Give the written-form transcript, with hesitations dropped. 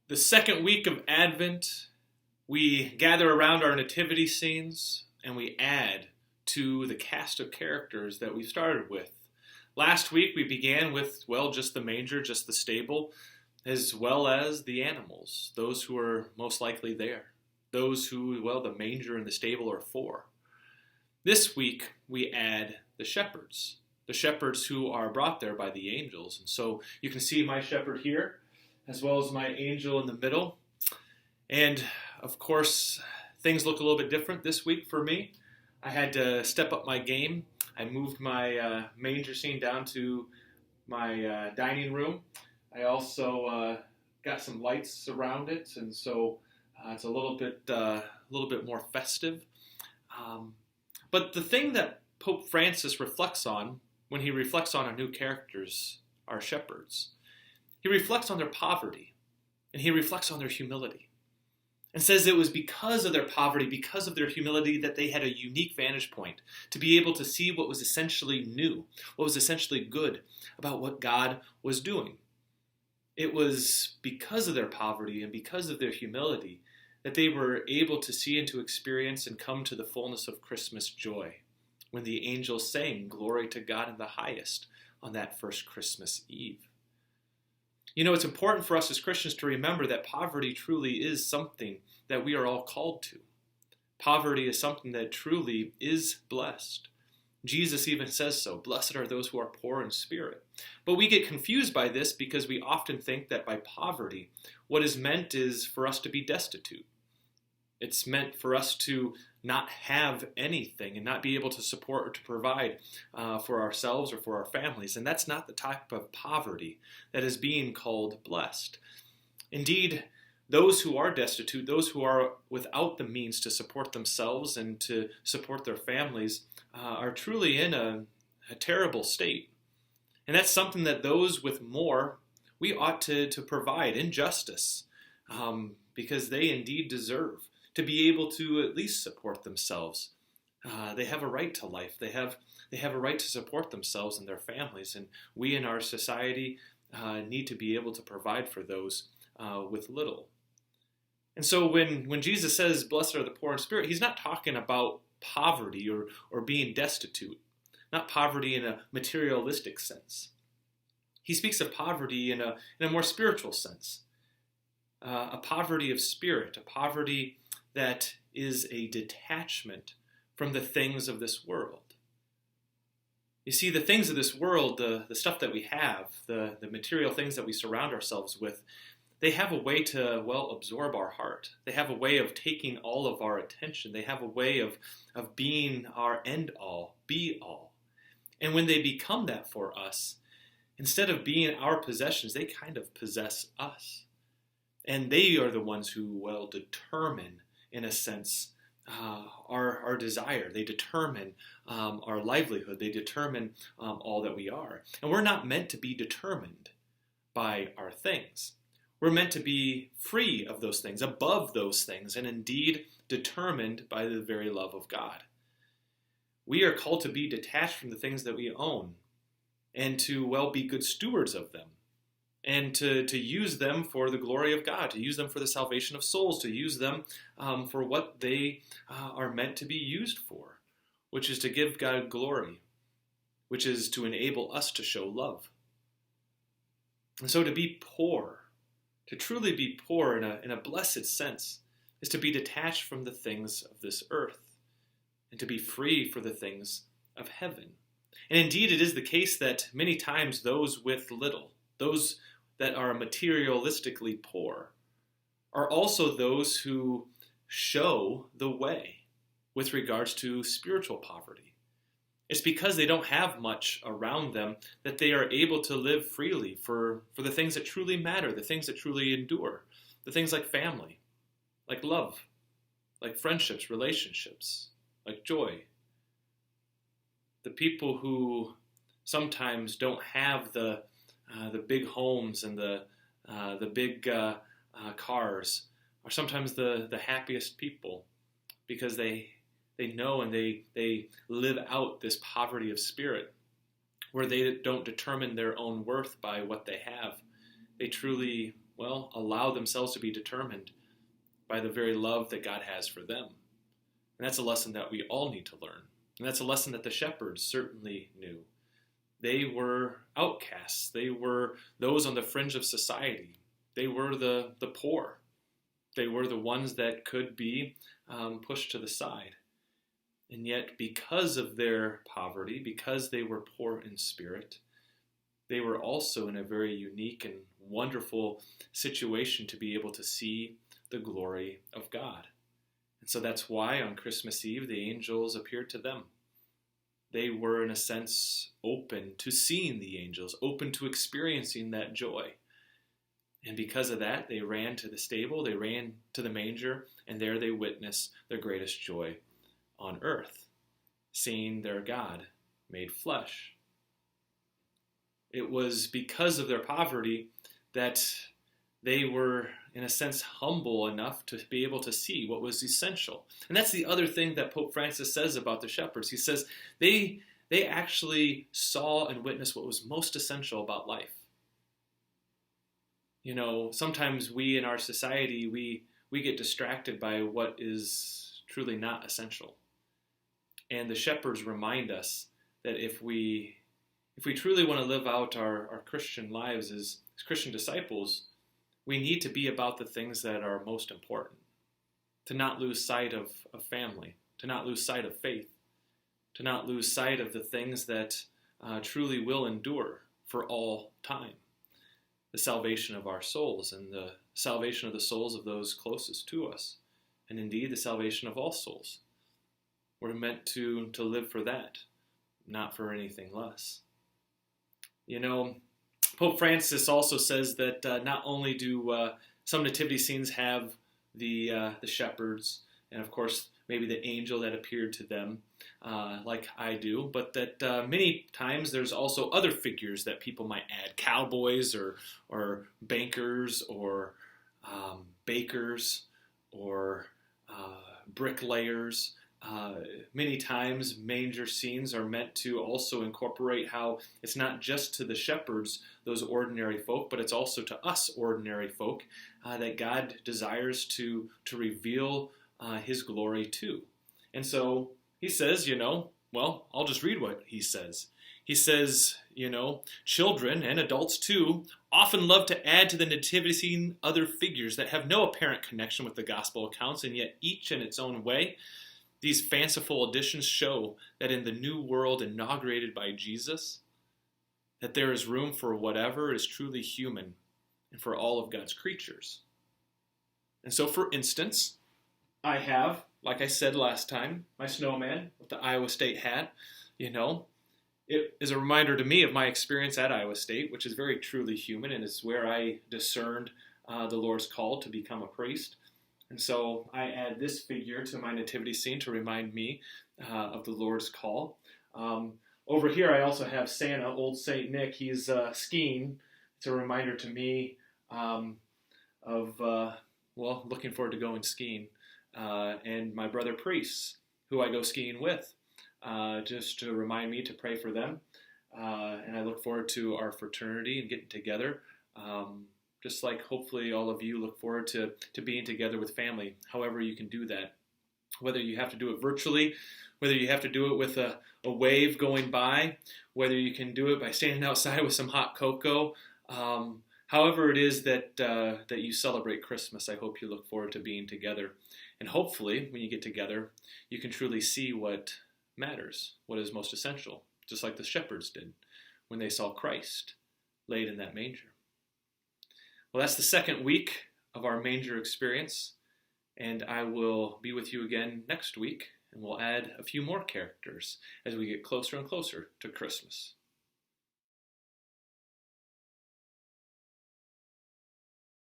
The second week of Advent, we gather around our nativity scenes and we add to the cast of characters that we started with. Last week we began with, just the manger, just the stable, as well as the animals, those who are most likely there, those who, the manger and the stable are for. This week we add the shepherds who are brought there by the angels. And so you can see my shepherd here, as well as my angel in the middle. And of course, things look a little bit different this week for me. I had to step up my game. I moved my manger scene down to my dining room. I also got some lights around it, and so it's a little bit more festive. But the thing that Pope Francis reflects on when he reflects on our new characters, our shepherds, he reflects on their poverty, and he reflects on their humility, and says it was because of their poverty, because of their humility, that they had a unique vantage point to be able to see what was essentially new, what was essentially good about what God was doing. It was because of their poverty and because of their humility that they were able to see and to experience and come to the fullness of Christmas joy when the angels sang, "Glory to God in the highest," on that first Christmas Eve. You know, it's important for us as Christians to remember that poverty truly is something that we are all called to. Poverty is something that truly is blessed. Jesus even says so. Blessed are those who are poor in spirit. But we get confused by this because we often think that by poverty, what is meant is for us to be destitute. It's meant for us to not have anything and not be able to support or to provide for ourselves or for our families. And that's not the type of poverty that is being called blessed. Indeed, those who are destitute, those who are without the means to support themselves and to support their families, are truly in a terrible state. And that's something that those with more, we ought to provide in justice, because they indeed deserve to be able to at least support themselves. They have a right to life. They have a right to support themselves and their families. And we in our society need to be able to provide for those with little. And so when Jesus says, "Blessed are the poor in spirit," he's not talking about poverty or being destitute, not poverty in a materialistic sense. He speaks of poverty in a more spiritual sense, a poverty of spirit, a poverty that is a detachment from the things of this world. You see, the things of this world, the stuff that we have, the material things that we surround ourselves with, they have a way to, absorb our heart. They have a way of taking all of our attention. They have a way of being our end-all, be-all. And when they become that for us, instead of being our possessions, they kind of possess us. And they are the ones who, determine, in a sense, our desire. They determine our livelihood. They determine all that we are. And we're not meant to be determined by our things. We're meant to be free of those things, above those things, and indeed determined by the very love of God. We are called to be detached from the things that we own and to, be good stewards of them and to use them for the glory of God, to use them for the salvation of souls, to use them for what they are meant to be used for, which is to give God glory, which is to enable us to show love. And so to be poor, to truly be poor in a blessed sense, is to be detached from the things of this earth and to be free for the things of heaven. And indeed, it is the case that many times those with little, those that are materialistically poor, are also those who show the way with regards to spiritual poverty. It's because they don't have much around them that they are able to live freely for the things that truly matter, the things that truly endure, the things like family, like love, like friendships, relationships, like joy. The people who sometimes don't have the big homes and the big cars are sometimes the happiest people because they know and they live out this poverty of spirit where they don't determine their own worth by what they have. They truly well, allow themselves to be determined by the very love that God has for them. And that's a lesson that we all need to learn. And that's a lesson that the shepherds certainly knew. They were outcasts. They were those on the fringe of society. They were the poor. They were the ones that could be pushed to the side. And yet, because of their poverty, because they were poor in spirit, they were also in a very unique and wonderful situation to be able to see the glory of God. And so that's why on Christmas Eve, the angels appeared to them. They were, in a sense, open to seeing the angels, open to experiencing that joy. And because of that, they ran to the stable, they ran to the manger, and there they witnessed their greatest joy on earth, seeing their God made flesh. It was because of their poverty that they were, in a sense, humble enough to be able to see what was essential. And that's the other thing that Pope Francis says about the shepherds. He says they actually saw and witnessed what was most essential about life. You know, sometimes we in our society, we get distracted by what is truly not essential. And the shepherds remind us that if we truly want to live out our Christian lives as Christian disciples, we need to be about the things that are most important. To not lose sight of family, to not lose sight of faith, to not lose sight of the things that truly will endure for all time. The salvation of our souls and the salvation of the souls of those closest to us, and indeed the salvation of all souls. We're meant to live for that, not for anything less. You know, Pope Francis also says that not only do some nativity scenes have the shepherds, and of course maybe the angel that appeared to them, like I do, but that many times there's also other figures that people might add, cowboys or bankers or bakers or bricklayers. Many times manger scenes are meant to also incorporate how it's not just to the shepherds, those ordinary folk, but it's also to us ordinary folk that God desires to reveal his glory to. And so he says, well, I'll just read what he says. He says, children and adults too often love to add to the nativity scene other figures that have no apparent connection with the gospel accounts, and yet each in its own way. These fanciful additions show that in the new world inaugurated by Jesus, that there is room for whatever is truly human and for all of God's creatures. And so, for instance, I have, like I said last time, my snowman with the Iowa State hat. It is a reminder to me of my experience at Iowa State, which is very truly human and is where I discerned the Lord's call to become a priest. And so I add this figure to my nativity scene to remind me of the Lord's call. Over here I also have Santa, old St. Nick. He's skiing. It's a reminder to me of looking forward to going skiing. And my brother priests, who I go skiing with, just to remind me to pray for them. And I look forward to our fraternity and getting together. Just like hopefully all of you look forward to being together with family, however you can do that. Whether you have to do it virtually, whether you have to do it with a wave going by, whether you can do it by standing outside with some hot cocoa. However it is that you celebrate Christmas, I hope you look forward to being together. And hopefully, when you get together, you can truly see what matters, what is most essential, just like the shepherds did when they saw Christ laid in that manger. Well, that's the second week of our manger experience, and I will be with you again next week, and we'll add a few more characters as we get closer and closer to Christmas.